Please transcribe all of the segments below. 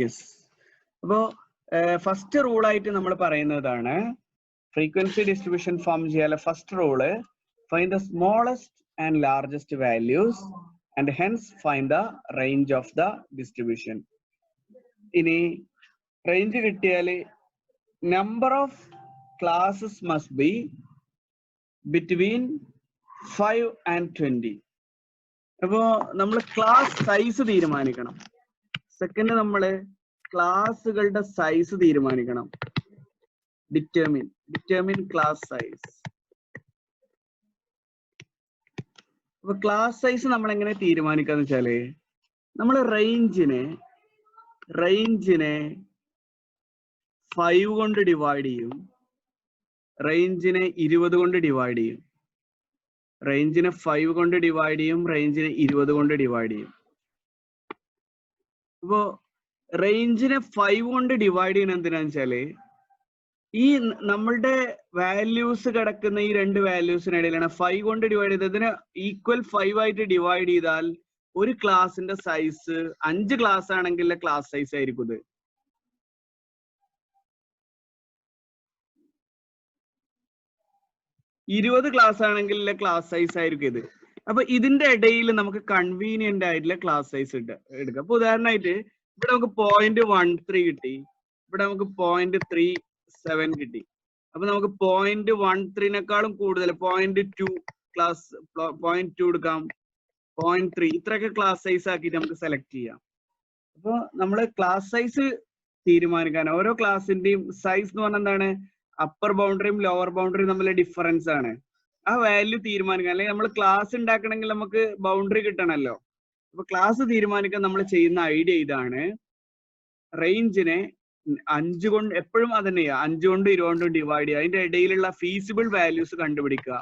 Yes. അപ്പോൾ first rule ആയിട്ട് നമ്മൾ പറയുന്നതാണ് ഫ്രീക്വൻസി ഡിസ്ട്രിബ്യൂഷൻ ഫോം ചെയ്യാനുള്ള first rule find the smallest and largest values and hence find the range of the distribution. ഇനി range കിട്ടിയാൽ number of classes must be between 5 and 20. അപ്പോ നമ്മൾ class size തീരുമാനിക്കണം. Second നമ്മള് ക്ലാസ്സുകളുടെ സൈസ് തീരുമാനിക്കണം. Determine class size. അപ്പൊ class size നമ്മൾ എങ്ങനെ തീരുമാനിക്കാന്ന് വെച്ചാല് നമ്മൾ റേഞ്ചിനെ 5 കൊണ്ട് ഡിവൈഡ് ചെയ്യും, റേഞ്ചിനെ 20 കൊണ്ട് ഡിവൈഡ് ചെയ്യും. റേഞ്ചിനെ 5 കൊണ്ട് ഡിവൈഡ് ചെയ്യും, റേഞ്ചിനെ 20 കൊണ്ട് ഡിവൈഡ് ചെയ്യും. അപ്പോ റേഞ്ചിനെ 5 കൊണ്ട് ഡിവൈഡ് ചെയ്യുന്നത് എന്തിനാന്ന് വെച്ചാല് ഈ നമ്മളുടെ വാല്യൂസ് കിടക്കുന്ന ഈ രണ്ട് വാല്യൂസിനിടയിലാണ് 5 കൊണ്ട് ഡിവൈഡ് ചെയ്തതിന് ഈക്വൽ 5 ആയിട്ട് ഡിവൈഡ് ചെയ്താൽ ഒരു ക്ലാസിന്റെ സൈസ് 5 ക്ലാസ് ആണെങ്കിൽ ക്ലാസ് സൈസ് ആയിരിക്കും ഇത്. ഇരുപത് ക്ലാസ് ആണെങ്കിൽ ക്ലാസ് സൈസ് ആയിരിക്കും ഇത്. അപ്പൊ ഇതിന്റെ ഇടയിൽ നമുക്ക് കൺവീനിയന്റ് ആയിട്ടുള്ള ക്ലാസ് സൈസ് എടുക്കാം. അപ്പൊ ഉദാഹരണമായിട്ട് ഇവിടെ നമുക്ക് 0.13 കിട്ടി, ഇവിടെ നമുക്ക് 0.37 കിട്ടി. അപ്പൊ നമുക്ക് 0.13നേക്കാളും കൂടുതൽ 0.2 ക്ലാസ് 0.2 എടുക്കാം, 0.3 ഇത്രയൊക്കെ ക്ലാസ് സൈസ് ആക്കിയിട്ട് നമുക്ക് സെലക്ട് ചെയ്യാം. അപ്പൊ നമ്മള് ക്ലാസ് സൈസ് തീരുമാനിക്കാൻ ഓരോ ക്ലാസിന്റെയും സൈസ് എന്ന് പറഞ്ഞാൽ എന്താണ്, അപ്പർ ബൗണ്ടറിയും ലോവർ ബൗണ്ടറിയും തമ്മിലുള്ള ഡിഫറൻസ് ആണ്. ആ വാല്യൂ തീരുമാനിക്കാൻ, അല്ലെങ്കിൽ നമ്മൾ ക്ലാസ് ഉണ്ടാക്കണമെങ്കിൽ നമുക്ക് ബൗണ്ടറി കിട്ടണമല്ലോ. അപ്പൊ ക്ലാസ് തീരുമാനിക്കാൻ നമ്മൾ ചെയ്യുന്ന ഐഡിയ ഇതാണ്, റേഞ്ചിനെ 5 കൊണ്ട് എപ്പോഴും അതന്നെയാ 5 കൊണ്ട് 20 കൊണ്ടും ഡിവൈഡ് ചെയ്യുക. അതിന്റെ ഇടയിലുള്ള ഫീസിബിൾ വാല്യൂസ് കണ്ടുപിടിക്കുക.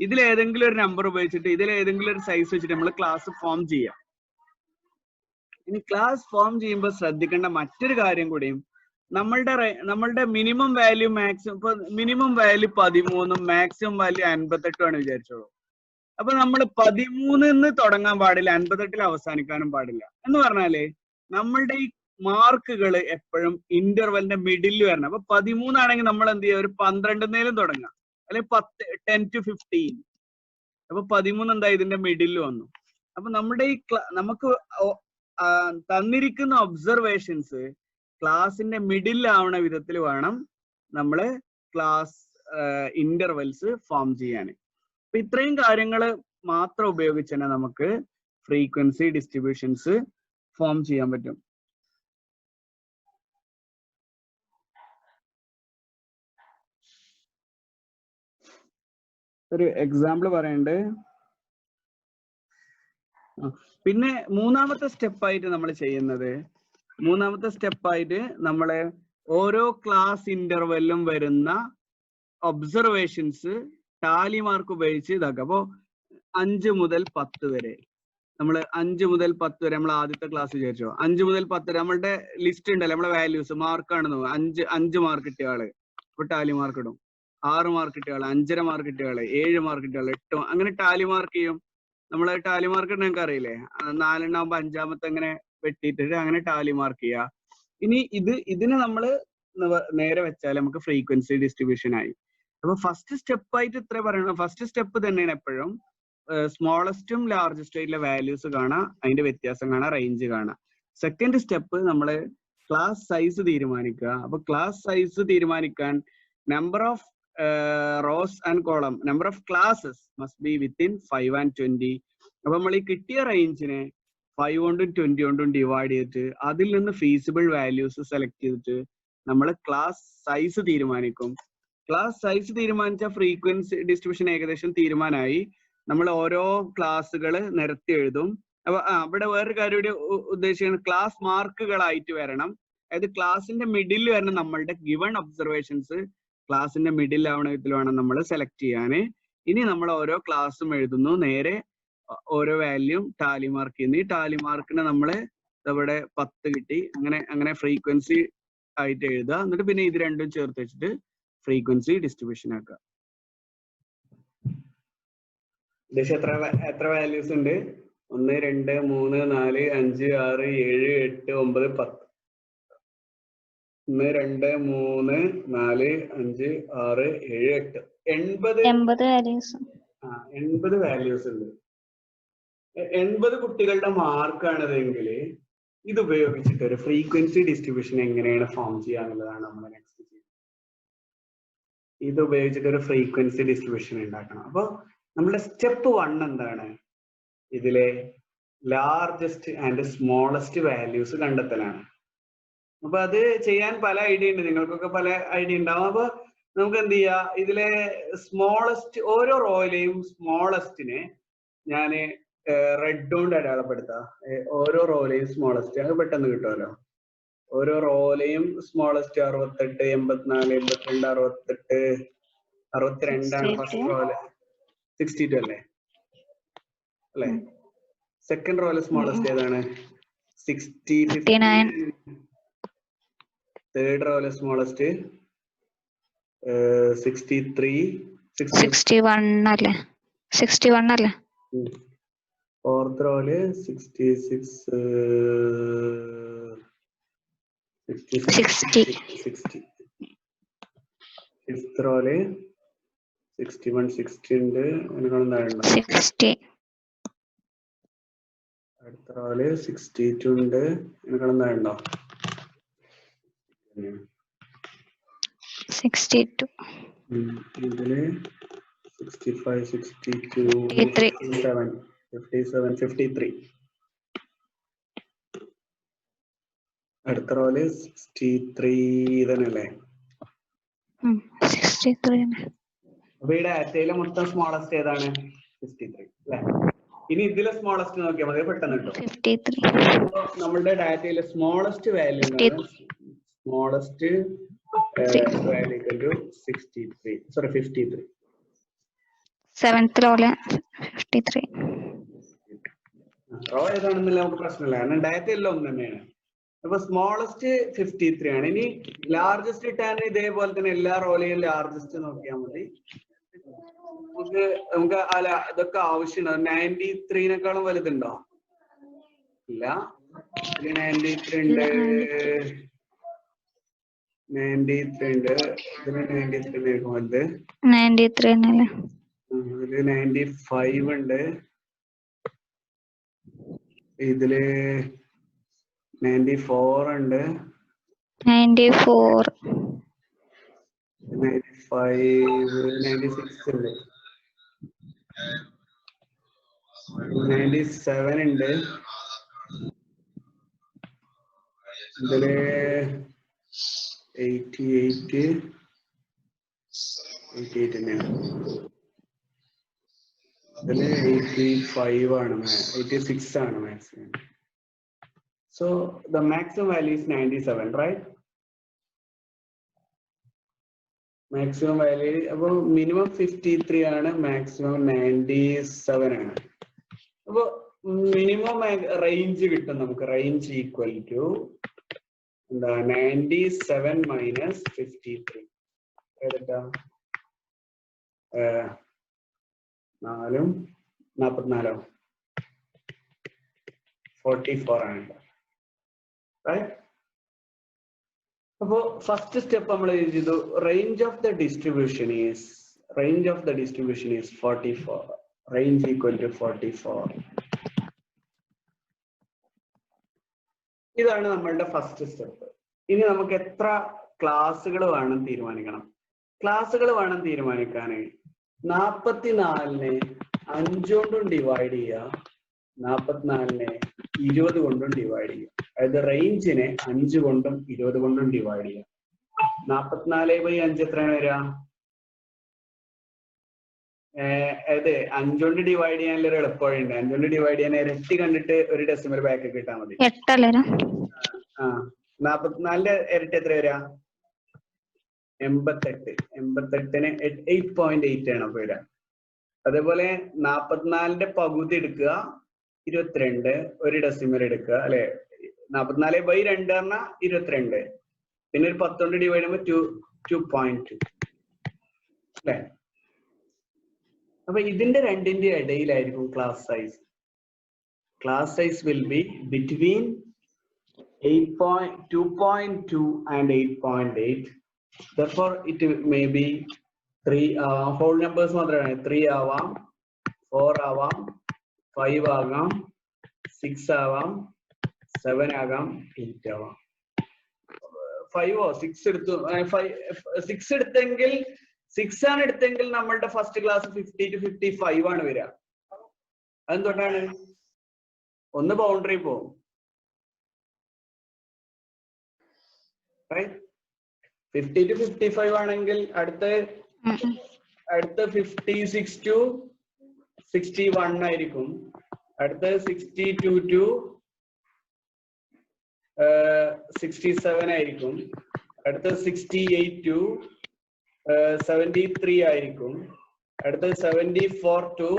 ഇതിലേതെങ്കിലും ഒരു നമ്പർ ഉപയോഗിച്ചിട്ട് ഇതിലേതെങ്കിലും ഒരു സൈസ് വെച്ചിട്ട് നമ്മൾ ക്ലാസ് ഫോം ചെയ്യാം. ഇനി ക്ലാസ് ഫോം ചെയ്യുമ്പോൾ ശ്രദ്ധിക്കേണ്ട മറ്റൊരു കാര്യം കൂടിയും, നമ്മളുടെ മിനിമം വാല്യൂ മാക്സിമം, ഇപ്പൊ മിനിമം വാല്യൂ 13ഉം മാക്സിമം വാല്യൂ 58 ആണ് വിചാരിച്ചോളൂ. അപ്പൊ നമ്മൾ 13 തുടങ്ങാൻ പാടില്ല, 58 അവസാനിക്കാനും പാടില്ല. എന്ന് പറഞ്ഞാല് നമ്മളുടെ ഈ മാർക്കുകൾ എപ്പോഴും ഇന്റർവെലിന്റെ മിഡിൽ വരണം. അപ്പൊ 13 ആണെങ്കിൽ നമ്മൾ എന്ത് ചെയ്യുക, ഒരു 12 തുടങ്ങാം, അല്ലെങ്കിൽ 10 to 15. അപ്പൊ 13 എന്താ ഇതിന്റെ മിഡിൽ വന്നു. അപ്പൊ നമ്മുടെ ഈ നമുക്ക് തന്നിരിക്കുന്ന ഒബ്സർവേഷൻസ് ക്ലാസിന്റെ മിഡിൽ ആവണ വിധത്തിൽ വേണം നമ്മള് ക്ലാസ് ഇന്റർവെൽസ് ഫോം ചെയ്യാൻ. അപ്പൊ ഇത്രയും കാര്യങ്ങൾ മാത്രം ഉപയോഗിച്ച് തന്നെ നമുക്ക് ഫ്രീക്വൻസി ഡിസ്ട്രിബ്യൂഷൻസ് ഫോം ചെയ്യാൻ പറ്റും. ഒരു എക്സാമ്പിൾ പറയുന്നുണ്ട്. പിന്നെ മൂന്നാമത്തെ സ്റ്റെപ്പായിട്ട് നമ്മൾ ചെയ്യുന്നത്, നമ്മള് ഓരോ ക്ലാസ് ഇന്റർവെല്ലും വരുന്ന ഒബ്സർവേഷൻസ് ടാലി മാർക്ക് ഉപയോഗിച്ച് ഇതാക്കുക. അപ്പോ 5 മുതൽ 10 വരെ നമ്മൾ 5 മുതൽ 10 വരെ നമ്മൾ ആദ്യത്തെ ക്ലാസ് വിചാരിച്ചോ, 5 മുതൽ 10 വരെ നമ്മളുടെ ലിസ്റ്റ് ഉണ്ടല്ലോ, നമ്മളെ വാല്യൂസ് മാർക്കാണെന്ന് 5 മാർക്ക് കിട്ടിയ ആള് ഇപ്പൊ ടാലി മാർക്ക് ഇടും, 6 മാർക്ക് കിട്ടിയ ആള്, 5.5 മാർക്ക് കിട്ടിയ ആള്, 7 മാർക്ക് കിട്ടിയ ആള്, 8, അങ്ങനെ ടാലി മാർക്ക് ചെയ്യും. നമ്മള് ടാലി മാർക്ക് നിങ്ങൾക്ക് അറിയില്ലേ, 4 ആകുമ്പോ 5ാമത്തെ അങ്ങനെ വെട്ടിയിട്ട് അങ്ങനെ ടാലി മാർക്ക് ചെയ്യുക. ഇനി ഇതിന് നമ്മള് നേരെ വെച്ചാൽ നമുക്ക് ഫ്രീക്വൻസി ഡിസ്ട്രിബ്യൂഷൻ ആയി. അപ്പൊ ഫസ്റ്റ് സ്റ്റെപ്പ് ആയിട്ട് ഇത്ര പറയണം. ഫസ്റ്റ് സ്റ്റെപ്പ് തന്നെയാണ് എപ്പോഴും സ്മോളസ്റ്റും ലാർജസ്റ്റും ആയിട്ടുള്ള വാല്യൂസ് കാണാം, അതിന്റെ വ്യത്യാസം കാണാം, റേഞ്ച് കാണാം. സെക്കൻഡ് സ്റ്റെപ്പ് നമ്മള് ക്ലാസ് സൈസ് തീരുമാനിക്കുക. അപ്പൊ ക്ലാസ് സൈസ് തീരുമാനിക്കാൻ number of rows and column, number of classes must be within 5 and 20. അപ്പൊ നമ്മൾ ഈ കിട്ടിയ റേഞ്ചിനെ 5 കൊണ്ടും 20 കൊണ്ടും ഡിവൈഡ് ചെയ്തിട്ട് അതിൽ നിന്ന് ഫീസിബിൾ വാല്യൂസ് സെലക്ട് ചെയ്തിട്ട് നമ്മൾ ക്ലാസ് സൈസ് തീരുമാനിക്കും. ക്ലാസ് സൈസ് തീരുമാനിച്ച ഫ്രീക്വൻസി ഡിസ്ട്രിബ്യൂഷൻ ഏകദേശം തീരുമാനമായി. നമ്മൾ ഓരോ ക്ലാസ്സുകൾ നിരത്തി എഴുതും. അപ്പൊ അവിടെ വേറൊരു കാര്യം കൂടി ഉദ്ദേശിക്കുന്നത് ക്ലാസ് മാർക്കുകളായിട്ട് വരണം. അതായത് ക്ലാസിന്റെ മിഡിൽ വരണം നമ്മളുടെ ഗിവൺ ഒബ്സർവേഷൻസ് ക്ലാസിന്റെ മിഡിൽ ആവണ വിധത്തിൽ വേണം നമ്മൾ സെലക്ട് ചെയ്യാന്. ഇനി നമ്മൾ ഓരോ ക്ലാസ്സും എഴുതുന്നു, നേരെ ഓരോ വാല്യൂ ടാലി മാർക്ക് ചെയ്യുന്നു. ഈ ടാലി മാർക്കിന് നമ്മള് ഇവിടെ 10 കിട്ടി, അങ്ങനെ ഫ്രീക്വൻസി ആയിട്ട് എഴുതുക. എന്നിട്ട് പിന്നെ ഇത് രണ്ടും ചേർത്ത് വെച്ചിട്ട് ഫ്രീക്വൻസി ഡിസ്ട്രിബ്യൂഷൻ ആക്കുക. എത്ര വാല്യൂസ് ഉണ്ട്? 1 2 3 4 5 6 7 8 9 10. 1 2 3 4 5 6 7 8 80 വാല്യൂസ്. 80 വാല്യൂസ് ഉണ്ട്. 80 കുട്ടികളുടെ മാർക്കാണിതെങ്കിൽ ഇത് ഉപയോഗിച്ചിട്ട് ഒരു ഫ്രീക്വൻസി ഡിസ്ട്രിബ്യൂഷൻ എങ്ങനെയാണ് ഫോം ചെയ്യാന്നുള്ളതാണ് നമ്മൾ നെക്സ്റ്റ് ചെയ്യുന്നത്. ഇത് ഉപയോഗിച്ചിട്ട് ഒരു ഫ്രീക്വൻസി ഡിസ്ട്രിബ്യൂഷൻ ഉണ്ടാക്കണം. അപ്പൊ നമ്മുടെ സ്റ്റെപ്പ് 1 എന്താണ്? ഇതിലെ ലാർജസ്റ്റ് ആൻഡ് സ്മോളസ്റ്റ് വാല്യൂസ് കണ്ടെത്തലാണ്. അപ്പൊ അത് ചെയ്യാൻ പല ഐഡിയ ഉണ്ട്, നിങ്ങൾക്കൊക്കെ പല ഐഡിയ ഉണ്ടാവും. അപ്പൊ നമുക്ക് എന്ത് ചെയ്യാ, ഇതിലെ സ്മോളസ്റ്റ് ഓരോ റോയിലെയും സ്മോളസ്റ്റിനെ ഞാൻ റെഡ് കൊണ്ട് അടയാളപ്പെടുത്താം. ഓരോ റോയിലെയും സ്മോളസ്റ്റ് അത് പെട്ടെന്ന് കിട്ടുമല്ലോ. ഓരോ റോയിലെയും സ്മോളസ്റ്റ് 68 84 82 68 62 ഫസ്റ്റ് റോയില് 62 അല്ലേ? സെക്കൻഡ് റോയിലെ സ്മോളസ്റ്റ് ഏതാണ്? 60 59. തേർഡ് റോയിലെ സ്മോളസ്റ്റ് 63 61 അല്ലേ? 61 അല്ലേ? ഫോർത്ത് റോയില് 66 60. ഫിഫ്ത് റോയില് 61 60 ഉണ്ട്. അതിനെക്കാളും 60. അടുത്ത റോയില് 62 ഉണ്ട്. അതിനെക്കാളും താഴെയുണ്ടോ? 62. ഇതില് 65 62 57 57 53. അടുത്ത റോയില് 63 തന്നെയല്ലേ? 63. അപ്പൊ ഈ ഡാറ്റയിലെ മൊത്തം സ്മോളസ്റ്റ് ഏതാണ്? 53 അല്ലെ? ഇനി ഇതിലെ സ്മോളസ്റ്റ് നോക്കിയാൽ മതി, പെട്ടെന്ന് കിട്ടും. 53. നമ്മളുടെ ഡാറ്റയിലെ smallest value smallest value equal to 63 sorry 53. Seventh റോയില് 53. റോ ഏതാണെന്നില്ല നമുക്ക് പ്രശ്നമില്ല, കാരണം ഡാറ്റ എല്ലാം ഒന്ന് തന്നെയാണ്. അപ്പൊ സ്മോളസ്റ്റ് 53 ആണ്. ഇനി ലാർജസ്റ്റ് ഇട്ടാൻ ഇതേപോലെ തന്നെ എല്ലാ റോയിലെയും ലാർജസ്റ്റ് നോക്കിയാൽ മതി. നമുക്ക് അല്ല ഇതൊക്കെ ആവശ്യമുണ്ടോ? 93നേക്കാളും വലുതുണ്ടോ? ഇല്ല. 93 ഉണ്ട്, 93 ഉണ്ട്. ഇതിന് 93 വലുത് 93 അല്ലേ? ഇതില് 95 ഉണ്ട്. ഇതില് 94 ഉണ്ട്. 94 95 96 ഉണ്ട്. 97 ഉണ്ട്. ഇതില് 88 തന്നെയാണ്. ഇതില് 85 ആണ്, 86 ആണ് maximum. So the maximum value is 97, right? Maximum value അപ്പൊ മിനിമം 53 ആണ്, മാക്സിമം 97 ആണ്. അപ്പൊ മിനിമം റേഞ്ച് കിട്ടും നമുക്ക്. റേഞ്ച് ഈക്വൽ ടു എന്താ? 97 മൈനസ് 53. ഏതാ? 4 44 44 ആണ്. Right? അപ്പോ ഫസ്റ്റ് സ്റ്റെപ്പ് നമ്മൾ ചെയ്തു. Range of the distribution is 44. Range equal to 44. ഇതാണ് നമ്മളുടെ ഫസ്റ്റ് സ്റ്റെപ്പ്. ഇനി നമുക്ക് എത്ര ക്ലാസ്സുകൾ വേണം തീരുമാനിക്കണം. ക്ലാസ്സുകൾ വേണം തീരുമാനിക്കാൻ 44നെ 5 കൊണ്ടും ഡിവൈഡ് ചെയ്യുക, 44നെ 20 കൊണ്ടും ഡിവൈഡ് ചെയ്യുക. അതായത് റേഞ്ചിനെ 5 കൊണ്ടും 20 കൊണ്ടും ഡിവൈഡ് ചെയ്യുക. 44/5 എത്രയാണ് വരിക? അതായത് 5 കൊണ്ട് ഡിവൈഡ് ചെയ്യാനുള്ള ഒരു എളുപ്പവഴിയുണ്ട്. 5 കൊണ്ട് ഡിവൈഡ് ചെയ്യാൻ ഇരട്ടി കണ്ടിട്ട് ഒരു ഡെസിമൽ ബാക്ക് കിട്ടാൻ മതി. 44ന്റെ ഇരട്ടി എത്ര വരിക? 88. 88ന് 8.8 ആണ് അപ്പൊ വരിക. അതേപോലെ 44ന്റെ പകുതി എടുക്കുക, 22, ഒരു ഡെസിമൽ എടുക്കുക അല്ലെ. 44/2 പറഞ്ഞാൽ 22, പിന്നെ ഒരു 10 കൊണ്ട് ഡിവൈഡ് ചെയ്യുമ്പോൾ 2.2 അല്ലെ. അപ്പൊ ഇതിന്റെ രണ്ടിന്റെ ഇടയിലായിരിക്കും class size. class size will be between 2.2 and 8.8. Therefore, it may be 3 whole numbers മാത്രമാണ് 3 ആവാം, 4 ആവാം, 5 ആകാം, 6 ആവാം, 7 ആകാം, 8 ആവാം. 5 or 6 എടുത്തു, 6 എടുത്തെങ്കിൽ 6 ആണ് എടുത്തെങ്കിൽ നമ്മളുടെ ഫസ്റ്റ് ക്ലാസ് 50 to 55 ആണ് വരിക. അതെന്തുകൊണ്ടാണ്? ഒന്ന് ബൗണ്ടറി പോകും, റൈറ്റ്? 50 to 55 ആണെങ്കിൽ അടുത്ത 56 to 61 ആയിരിക്കും, അടുത്ത 62 to 67 ആയിരിക്കും, അടുത്ത 68 to 73 ആയിരിക്കും, അടുത്ത 74 to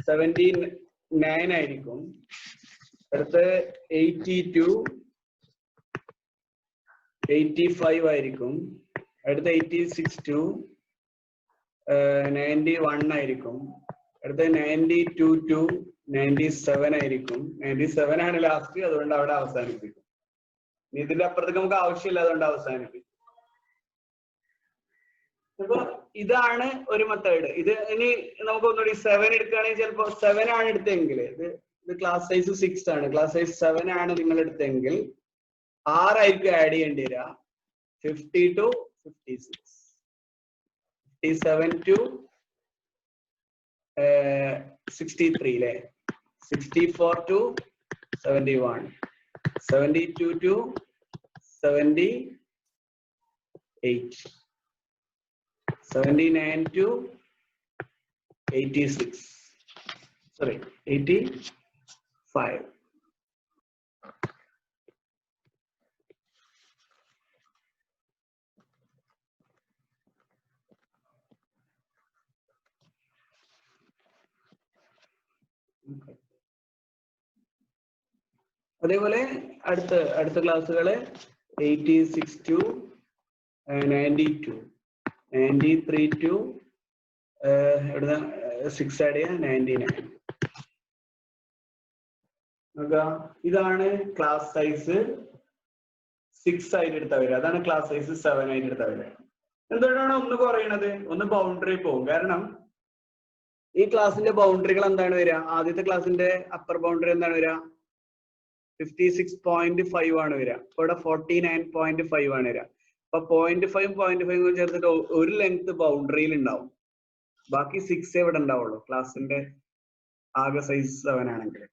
79 ആയിരിക്കും, അടുത്ത 80 to 85 ആയിരിക്കും, അടുത്ത 86 to 91 ആയിരിക്കും, അടുത്ത 92 to 97 ആയിരിക്കും. 97 ആണ് ലാസ്റ്റ്, അതുകൊണ്ട് അവിടെ അവസാനിപ്പിക്കും. ഇതിന്റെ അപ്പുറത്തേക്ക് നമുക്ക് ആവശ്യമില്ല, അതുകൊണ്ട് അവസാനിപ്പിക്കും. അപ്പൊ ഇതാണ് ഒരു മെത്തേഡ്. ഇത് ഇനി നമുക്ക് ഒന്നുകൂടി 7 എടുക്കുകയാണെങ്കിൽ ചിലപ്പോ 7 ആണ് എടുത്തെങ്കിൽ, ഇത് ക്ലാസ് സൈസ് 6 ആണ്, ക്ലാസ് സൈസ് 7 ആണ് നിങ്ങൾ എടുത്തെങ്കിൽ 6 ആയിരിക്കും ആഡ് ചെയ്യേണ്ടി വരിക. 50 to 56, 57 to 63 അല്ലേ, 64 to 71, 72 to 78, 79 to 86, sorry 85. അതേപോലെ അടുത്ത ക്ലാസ്സുകള് 86 to 92, 93 to 6 ആഡ് ചെയ്യാം, 99. ഇതാണ് ക്ലാസ് സൈസ് 6 ആയിട്ട് എടുത്താൽ വരിക, അതാണ് ക്ലാസ് സൈസ് 7 ആയിട്ട് എടുത്താൽ വരിക. എന്തുകൊണ്ടാണ് ഒന്ന് കുറയണത്? ഒന്ന് ബൗണ്ടറി പോകും. കാരണം ഈ ക്ലാസിന്റെ ബൗണ്ടറികൾ എന്താണ് വരിക? ആദ്യത്തെ ക്ലാസിന്റെ അപ്പർ ബൗണ്ടറി എന്താണ് വരിക? 56.5 ആണ് വരിക. ഇവിടെ 49.5 ആണ് വരിക. അപ്പൊ 0.5 ചേർത്തിട്ട് ഒരു ലെങ്ത് ബൗണ്ടറിയിൽ ഉണ്ടാവും, ബാക്കി 6 ഇവിടെ ഉണ്ടാവുള്ളൂ ക്ലാസിന്റെ ആകെ സൈസ് 7 ആണെങ്കിൽ.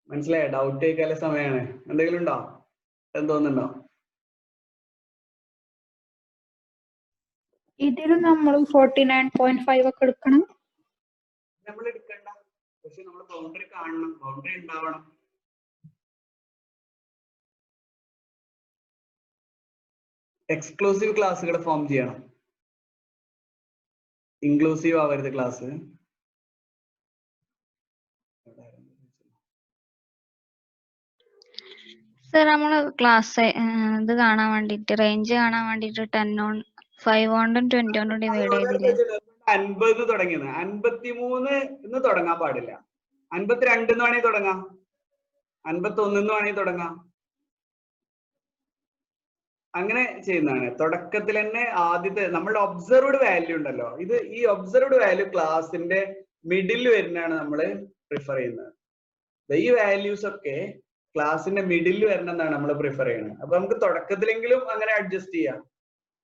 മനസ്സിലായോ? ഡൗട്ട് ചോദിക്കാനുള്ള സമയമാണ്. എന്തെങ്കിലും ഉണ്ടോ? തോന്നുന്നുണ്ടോ? ഇതിലും നമ്മൾ 49.5 ഒക്കെ എടുക്കണം. നമ്മൾ എടുക്കണ്ട, പക്ഷെ നമ്മൾ ബൗണ്ടറി കാണണം, ബൗണ്ടറി ഉണ്ടാവണം. എക്സ്ക്ലൂസീവ് ക്ലാസ്സുകൾ ഫോം ചെയ്യണം, ഇൻക്ലൂസീവ് ആവരുത് ക്ലാസ്. സർ നമ്മള് ക്ലാസ് ഇത് കാണാൻ വേണ്ടിട്ട്, റേഞ്ച് കാണാൻ വേണ്ടിട്ട് 5 കൊണ്ടും 20 കൊണ്ടും ഡിവൈഡ് ചെയ്തില്ലേ? 50 തുടങ്ങിയത് 53 എന്ന് തുടങ്ങാൻ പാടില്ല, 52 എന്ന് വേണമെങ്കിൽ തുടങ്ങാം, 51 എന്ന് വേണമെങ്കിൽ തുടങ്ങാം. അങ്ങനെ ചെയ്യുന്നതാണ്. തുടക്കത്തിൽ തന്നെ ആദ്യത്തെ നമ്മളുടെ ഒബ്സർവ്ഡ് വാല്യൂ ഉണ്ടല്ലോ, ഈ ഒബ്സർവ്ഡ് വാല്യൂ ക്ലാസിന്റെ മിഡിൽ വരുന്നതാണ് നമ്മൾ പ്രിഫർ ചെയ്യുന്നത്. ഈ വാല്യൂസ് ഒക്കെ ക്ലാസിന്റെ മിഡിൽ വരണമെന്നാണ് നമ്മൾ പ്രിഫർ ചെയ്യുന്നത്. അപ്പൊ നമുക്ക് തുടക്കത്തിലെങ്കിലും അങ്ങനെ അഡ്ജസ്റ്റ് ചെയ്യാം.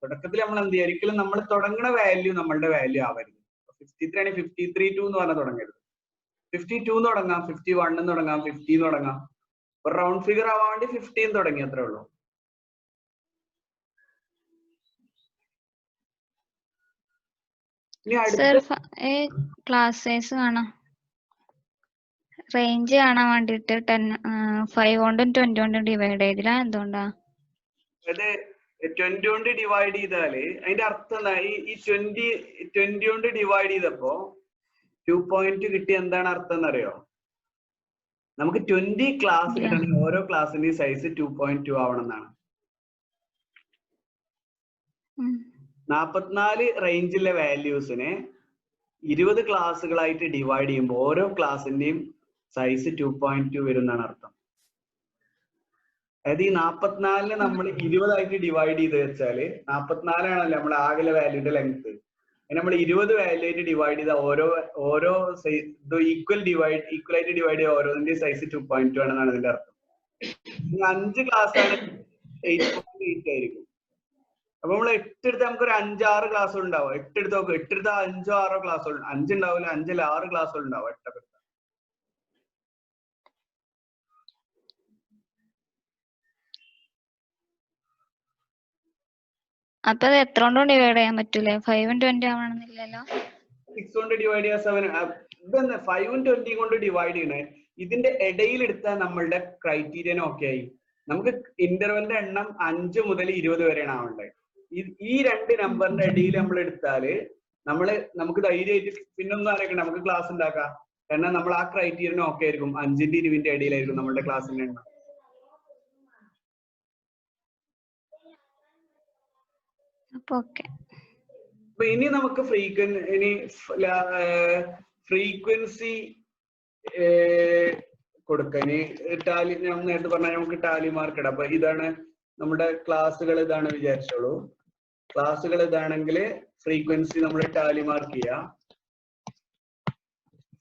തുടക്കത്തിൽ നമ്മൾ എന്ത് ചെയ്യുക, ഒരിക്കലും നമ്മൾ തുടങ്ങുന്ന വാല്യൂ നമ്മളുടെ വാല്യൂ ആവരുത്. 53 ആണെങ്കിൽ 53 എന്ന് പറഞ്ഞാൽ തുടങ്ങരുത്, 52 എന്ന് തുടങ്ങാം, 51 എന്ന് തുടങ്ങാം, 50 എന്ന് തുടങ്ങാം. ഒരു റൗണ്ട് ഫിഗർ ആവാൻ വേണ്ടി 15 തുടങ്ങി, അത്രേ ഉള്ളൂ. ക്ലാസ് സൈസ് കാണാം, റേഞ്ച് കാണാൻ വേണ്ടിട്ട് 5 കൊണ്ടും 20 കൊണ്ടും ഡിവൈഡ് ചെയ്തില്ല. എന്തുകൊണ്ടാ? 20 കൊണ്ട് ഡിവൈഡ് ചെയ്താല് അതിന്റെ അർത്ഥം എന്താ? ഈ 20 കൊണ്ട് ഡിവൈഡ് ചെയ്തപ്പോ 2 കിട്ടി. എന്താണ് അർത്ഥം എന്നറിയോ? നമുക്ക് 20 ക്ലാസ് കിട്ടണമെങ്കിൽ ഓരോ ക്ലാസിന്റെയും സൈസ് 2.2 ആവണം എന്നാണ്. 44 റേഞ്ചിലെ വാല്യൂസിനെ 20 ക്ലാസ്സുകളായിട്ട് ഡിവൈഡ് ചെയ്യുമ്പോൾ ഓരോ ക്ലാസ്സിന്റെയും സൈസ് 2.2 വരും എന്നാണ് അർത്ഥം. അതായത് ഈ 44 നമ്മൾ 20 ആയിട്ട് ഡിവൈഡ് ചെയ്ത് വെച്ചാല് 44 ആണല്ലോ നമ്മൾ ആകെ വാല്യൂന്റെ ലെങ്ത്. നമ്മൾ 20 വാല്യൂ ആയിട്ട് ഡിവൈഡ് ചെയ്ത ഓരോ ഈക്വൽ ആയിട്ട് ഡിവൈഡ് ചെയ്ത ഓരോന്നിന്റെയും സൈസ് 2.2 ആണെന്നാണ് ഇതിന്റെ അർത്ഥം. 5 ക്ലാസ് ആണ് 8.8 ആയിരിക്കും. അപ്പൊ നമ്മൾ 8 എടുത്ത് നമുക്കൊരു 5-6 ക്ലാസ്സുകൾ ഉണ്ടാവും. 8 എടുത്ത് നോക്കും, 8 എടുത്ത 5-6 ക്ലാസ്സുകൾ, 5 ഉണ്ടാവില്ല, 5 6 ക്ലാസ്സുകൾ ഉണ്ടാവും. 8 എടുത്ത അപ്പൊ അത് എത്ര കൊണ്ട് ഡിവൈഡ് ചെയ്യാൻ പറ്റൂലേ? 5 ഉം 20 ആവണമെന്നില്ലല്ലോ. 6 കൊണ്ട് ഡിവൈഡ് ചെയ്യാൻ 7 ഇതെന്താ 5 ഉം 20 കൊണ്ട് ഡിവൈഡ് ചെയ്യണേ? ഇതിന്റെ ഇടയിൽ എടുത്താൽ നമ്മളുടെ ക്രൈറ്റീരിയൻ ഓക്കെ ആയി. നമുക്ക് ഇന്റർവെലിന്റെ എണ്ണം 5 മുതൽ 20 വരെയാണ് ആവേണ്ടത്. ഈ രണ്ട് നമ്പറിന്റെ ഇടയിൽ നമ്മൾ എടുത്താല് നമുക്ക് ധൈര്യമായിട്ട് പിന്നൊന്നും അറിയിക്കണം, നമുക്ക് ക്ലാസ് ഉണ്ടാക്കാം. കാരണം നമ്മൾ ആ ക്രൈറ്റീരിയൻ ഓക്കെ ആയിരിക്കും. 5ന്റെ 20ന്റെ ഇടയിലായിരിക്കും നമ്മുടെ ക്ലാസ്സിന്റെ എണ്ണം. അപ്പൊ ഇനി നമുക്ക് ഫ്രീക്വൻസി കൊടുക്കാം. ഇനി ടാലി ഞാൻ നേരത്തെ പറഞ്ഞാൽ നമുക്ക് ടാലി മാർക്ക് ഇടാം. അപ്പൊ ഇതാണ് നമ്മുടെ ക്ലാസ്സുകൾ, ഇതാണ് വിചാരിച്ചോളൂ. ക്ലാസ്സുകൾ ഇതാണെങ്കിൽ ഫ്രീക്വൻസി നമ്മൾ ടാലി മാർക്ക് ചെയ്യാം.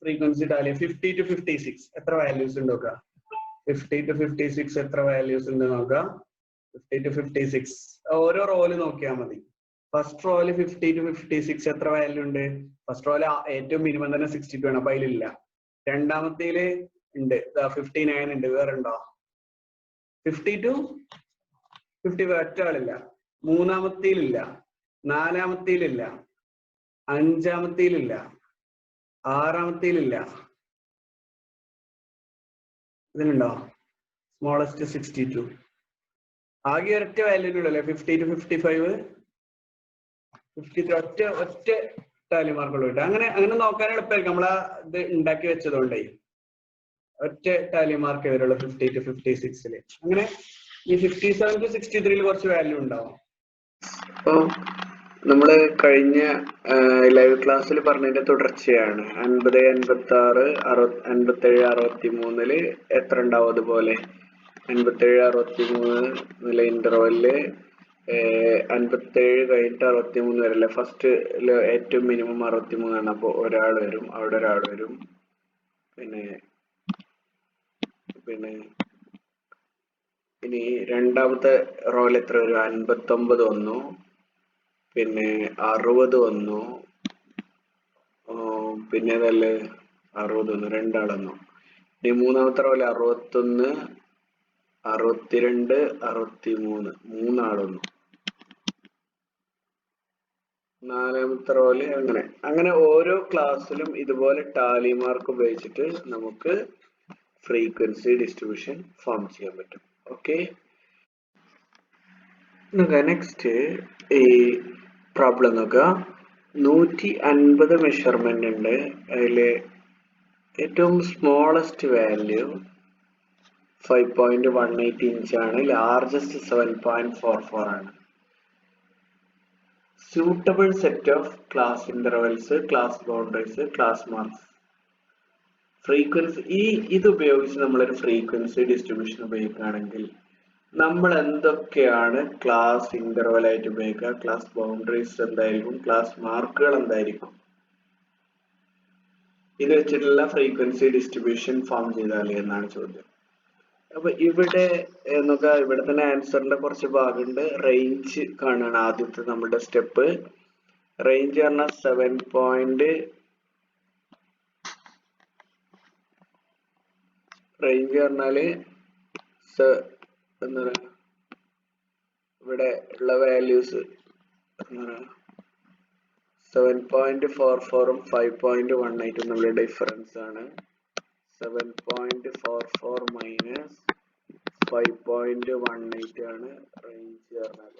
ഫ്രീക്വൻസി ടാലി 50 to 56 എത്ര വാല്യൂസ് ഉണ്ട് നോക്കാം. 50 to 56 എത്ര വാല്യൂസ് ഉണ്ട് നോക്കാം. 50 to 56 ഓരോ റോല് നോക്കിയാൽ മതി. ഫസ്റ്റ് റോയില് 50 to 56 എത്ര വാല്യൂ ഉണ്ട്? ഫസ്റ്റ് റോയില് ഏറ്റവും മിനിമം തന്നെ 62 ആണ്, അപ്പൊ അതിലില്ല. രണ്ടാമത്തേല് ഉണ്ട് 59 ഉണ്ട്, വേറെ ഉണ്ടോ? 50 to 50 ഒറ്റ ആളില്ല. മൂന്നാമത്തേലില്ല, നാലാമത്തേലില്ല, അഞ്ചാമത്തേലില്ല, ആറാമത്തേലില്ല. ഇതിലുണ്ടോ? സ്മോളസ്റ്റ് 62. ആകെ ഒരൊറ്റ വാല്യൂല്ലേ 50 to 55. 53 ഒറ്റ ടാലി മാർക്കുള്ളൂ കേട്ടോ. അങ്ങനെ നോക്കാൻ എളുപ്പമായിരിക്കും. നമ്മളാ ഇത് ഉണ്ടാക്കി വെച്ചതുകൊണ്ടേ ഒറ്റ ടാലി മാർക്ക് വരുള്ളൂ 50 to 56. അങ്ങനെ ഈ 57 to 63 കുറച്ച് വാല്യൂ ഉണ്ടാവും. അപ്പൊ നമ്മള് കഴിഞ്ഞ ലൈവ് ക്ലാസ്സിൽ പറഞ്ഞതിന്റെ തുടർച്ചയാണ്. 50, 56, 57, 63 എത്ര ഉണ്ടാവും? അതുപോലെ 57, 63 ഇന്റർവെല്ല് 57 കഴിഞ്ഞിട്ട് 63 വരല്ലേ. ഫസ്റ്റ് ഏറ്റവും മിനിമം 63 ആണ്. അപ്പൊ ഒരാൾ വരും, അവിടെ ഒരാൾ വരും. പിന്നെ ഇനി രണ്ടാമത്തെ റോയിൽ എത്ര വരും? 59 വന്നു, പിന്നെ 60 വന്നു, പിന്നെ അതല്ലേ 60 വന്നു, രണ്ടാൾ വന്നു. ഇനി മൂന്നാമത്തെ റോയിൽ 61, 62, 63 മൂന്നാൾ വന്നു. നാലാമത്തെ റോയില് അങ്ങനെ ഓരോ ക്ലാസ്സിലും ഇതുപോലെ ടാലി മാർക്ക് ഉപയോഗിച്ചിട്ട് നമുക്ക് ഫ്രീക്വൻസി ഡിസ്ട്രിബ്യൂഷൻ ഫോം ചെയ്യാൻ പറ്റും. ഓക്കെ, നെക്സ്റ്റ് ഈ പ്രോബ്ലം നോക്കുക. 150 മെഷർമെന്റ് ഉണ്ട്. അതില് ഏറ്റവും സ്മോളസ്റ്റ് വാല്യൂ 5.18 ഇഞ്ച് ആണ്. ലാർജസ്റ്റ് 7.44 ആണ്. suitable set of class intervals, class boundaries, class marks. Frequency ഇത് ഉപയോഗിച്ച് നമ്മളൊരു ഫ്രീക്വൻസി ഡിസ്ട്രിബ്യൂഷൻ ഉപയോഗിക്കുകയാണെങ്കിൽ നമ്മൾ എന്തൊക്കെയാണ് ക്ലാസ് ഇന്റർവൽ ആയിട്ട് ഉപയോഗിക്കുക? ക്ലാസ് ബൗണ്ടറീസ് എന്തായിരിക്കും? ക്ലാസ് മാർക്കുകൾ എന്തായിരിക്കും? ഇത് വെച്ചിട്ടുള്ള ഫ്രീക്വൻസി ഡിസ്ട്രിബ്യൂഷൻ ഫോം ചെയ്താൽ എന്നാണ് ചോദ്യം. അപ്പൊ ഇവിടെ നോക്കുക, ഇവിടെ തന്നെ ആൻസറിന്റെ കുറച്ച് ഭാഗമുണ്ട്. റേഞ്ച് കാണാണ് ആദ്യത്തെ നമ്മുടെ സ്റ്റെപ്പ്. റേഞ്ച് പറഞ്ഞാൽ 7. റേഞ്ച് പറഞ്ഞാല് എന്താ പറയാ, ഇവിടെ ഉള്ള വാല്യൂസ് 7.44 5.18 നമ്മുടെ ഡിഫറൻസ് ആണ്. 7.44 മൈനസ് 5.18 ആണ് റേഞ്ച് പറഞ്ഞാൽ.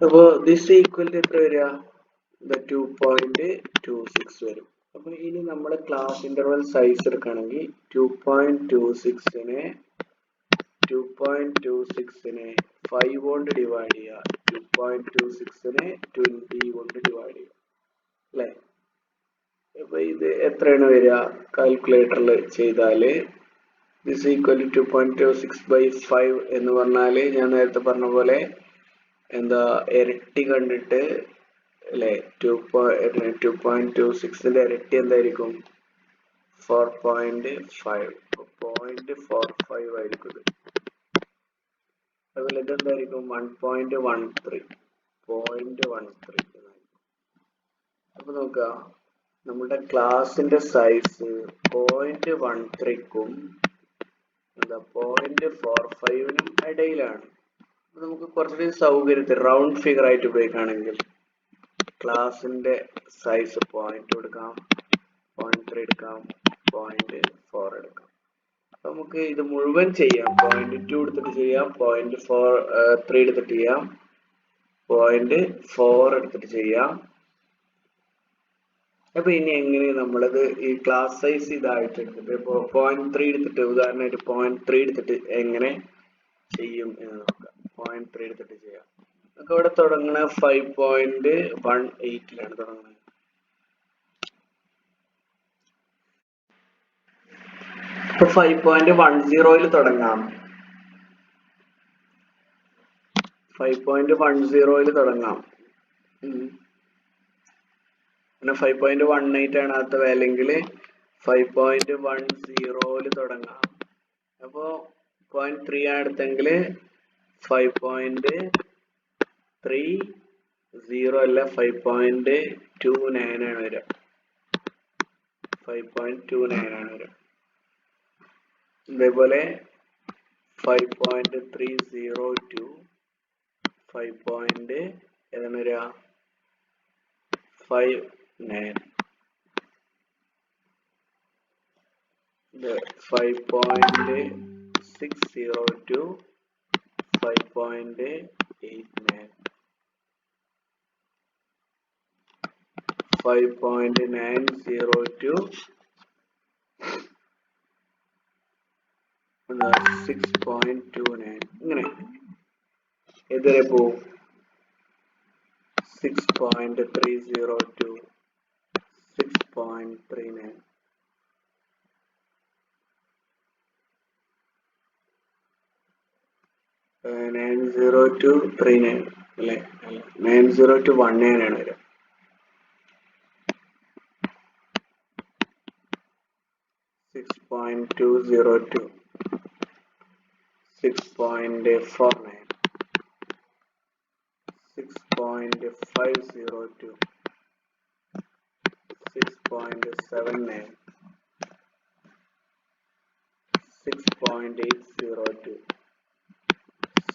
അപ്പോ ദിസ് ഈക്വൽ എത്ര വരിക? 2.26 വരും. അപ്പൊ ഇനി നമ്മൾ ക്ലാസ് ഇന്റർവൽ സൈസ് എടുക്കുകയാണെങ്കിൽ 2.26നെ 5 കൊണ്ട് ഡിവൈഡ് ചെയ്യുക. 2.26നെ 20 കൊണ്ട് ഡിവൈഡ് ചെയ്യുക അല്ലെ. അപ്പൊ ഇത് എത്രയാണ് വരിക? കാൽക്കുലേറ്ററിൽ ചെയ്താല് ദിസ് ഈക്വൽ 2.26/5 എന്ന് പറഞ്ഞാല് ഞാൻ നേരത്തെ പറഞ്ഞ പോലെ എന്താ ഇരട്ടി കണ്ടിട്ട് അല്ലെ 2.26ന്റെ ഇരട്ടി എന്തായിരിക്കും? 4.5 0.45 ആയിരിക്കും. അതുപോലെ ഇതെന്തായിരിക്കും? 1.13 0.13. അപ്പൊ നോക്കുക, നമ്മുടെ ക്ലാസിന്റെ സൈസ് 0.13ക്കും എന്താ 0.45നും ഇടയിലാണ്. നമുക്ക് കുറച്ചുകൂടി സൗകര്യത്തിൽ റൗണ്ട് ഫിഗർ ആയിട്ട് ഉപയോഗിക്കുകയാണെങ്കിൽ ക്ലാസിന്റെ സൈസ് 0 കൊടുക്കാം, 0.3 എടുക്കാം, 0.4 എടുക്കാം. നമുക്ക് ഇത് മുഴുവൻ ചെയ്യാം. 0.2 എടുത്തിട്ട് ചെയ്യാം, 0.3 എടുത്തിട്ട് ചെയ്യാം, 0.4 എടുത്തിട്ട് ചെയ്യാം. അപ്പൊ ഇനി എങ്ങനെ നമ്മളത് ഈ ക്ലാസ് സൈസ് ഇതായിട്ട് എടുത്തിട്ട് ഇപ്പൊ 0.3 എടുത്തിട്ട് ഉദാഹരണമായിട്ട് 0.3 എടുത്തിട്ട് എങ്ങനെ ചെയ്യും എന്ന് നോക്കാം. 0.3 എടുത്തിട്ട് ചെയ്യാം. നമുക്ക് ഇവിടെ തുടങ്ങുന്ന 5.18ലാണ് തുടങ്ങുന്നത്. ഇപ്പൊ 5.10 തുടങ്ങാം. 5.10 തുടങ്ങാം. പിന്നെ 5.18 ആണ് അടുത്ത അല്ലെങ്കിൽ 5.10 തുടങ്ങാം. അപ്പോ 0.3 ആണ് എടുത്തെങ്കിൽ 5.30 അല്ല 5.29 ആണ് വരിക. 5.29 ആണ് വരിക. ഇതേപോലെ 5.302 5. ഏതാണ് വരിക? 5.9. 5.602 5.89. 5.902 6.29. ഇങ്ങനെ ഇതുവരെ പോവും. 6.302 6.39. Uh, 90239 അല്ലെ 90219 ആണ് വരിക. 6.202 6.49 6.502 6.79 6.802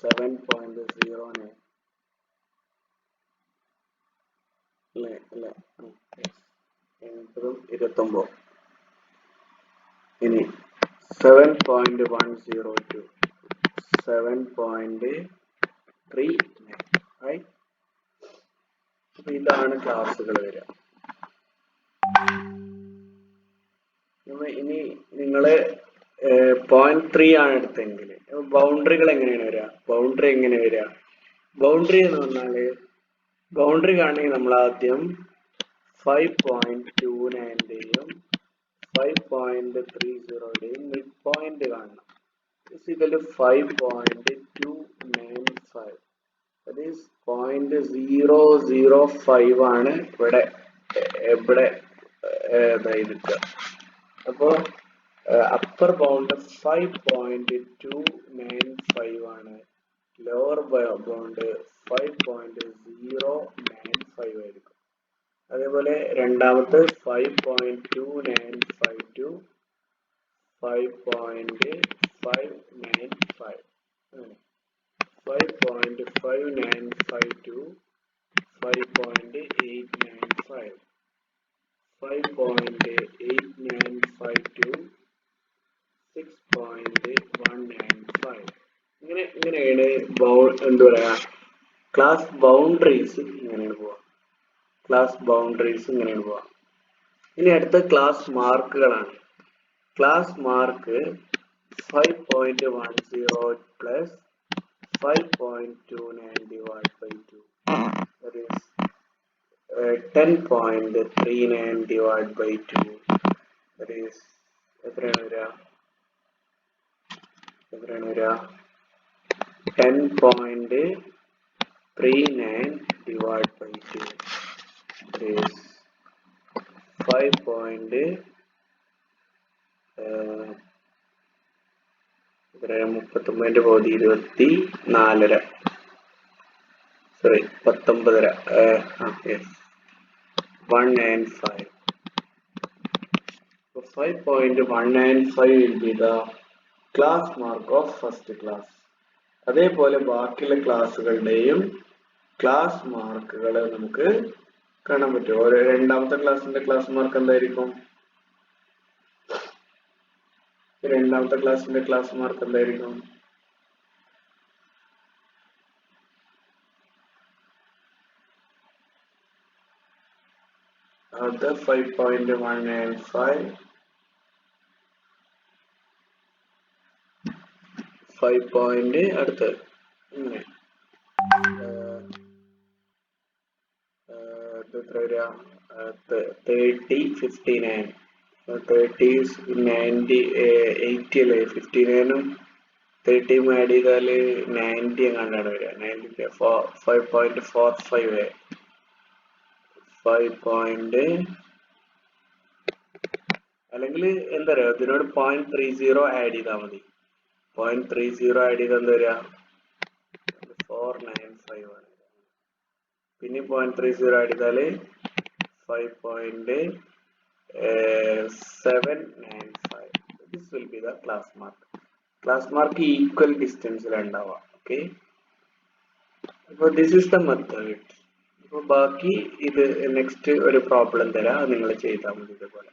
7.09 അല്ലേ 29. ഇനി 7.102 7.39. റൈറ്റ്. അപ്പൊ ഇതാണ് ക്ലാസ്സുകൾ വരിക. ഇനി നിങ്ങള് 0.3 ആണ് എടുത്തെങ്കിൽ ബൗണ്ടറികൾ എങ്ങനെയാണ് വരിക? ബൗണ്ടറി എങ്ങനെ വരിക? ബൗണ്ടറി എന്ന് പറഞ്ഞാല് ബൗണ്ടറി കാണണമെങ്കിൽ നമ്മൾ ആദ്യം 5.29ന്റെയും 5.30ന്റെയും മിഡ് പോയിന്റ് കാണണം. ഇസിക്കൽ 5.295. that is 0.005 ആണ് ഇവിടെ ഇതായിരിക്കുക. അപ്പോ അപ്പർ ബൗണ്ട് 5.295 ആണ്, ലോവർ ബൗണ്ട് 5.095 ആയിരിക്കും. അതേപോലെ രണ്ടാമത്തെ 5.2952 5.595 5.5952 5.895 5.8952 6.195. ഇങ്ങനെയാണ് എന്താ പറയാ ക്ലാസ് ബൗണ്ടറീസ് ഇങ്ങനെയാണ് പോവാ. ഇനി അടുത്ത ക്ലാസ് മാർക്കുകളാണ്. Class mark 5.10 plus 5.29 divided by 2. That is 10.39 divided by 2. That is എത്രയാണ് വരിക? 10.39 divided by 2. That is 5.39 sorry 19 yes 195. So 5.195 will be the class mark of first class. അതേപോലെ ബാക്കിയുള്ള ക്ലാസ്സുകളുടെയും ക്ലാസ് മാർക്കുകൾ നമുക്ക് കാണാൻ പറ്റും. ഒരു രണ്ടാമത്തെ ക്ലാസ്സിന്റെ ക്ലാസ് മാർക്ക് എന്തായിരിക്കും? രണ്ടാമത്തെ ക്ലാസ്സിന്റെ ക്ലാസ് മാർക്ക് എന്തായിരിക്കും? അത് 5.195 5. അടുത്ത് ഇങ്ങനെ എത്ര വരിക? 30, 59 30 90 80 അല്ലേ? 59ഉം 30ഉം ആഡ് ചെയ്താല് 90 എങ്ങാണ്ടാണ് വരിക. 90 5.45 5. അല്ലെങ്കിൽ എന്താ പറയുക, ഇതിനോട് 0.30 ആഡ് ചെയ്താൽ മതി. 0.30 ആഡ് ചെയ്താൽ എന്താ വരിക? 495 ആണ്. പിന്നെ 0.30 ആഡ് ചെയ്താല് 5.795. This will be the class mark. Class mark equal distance ഉണ്ടാവുക. Okay. അപ്പോൾ this is the method. അപ്പോൾ ബാക്കി ഇത് നെക്സ്റ്റ് ഒരു പ്രോബ്ലം തരാം, നിങ്ങൾ ചെയ്താൽ മതി ഇതുപോലെ.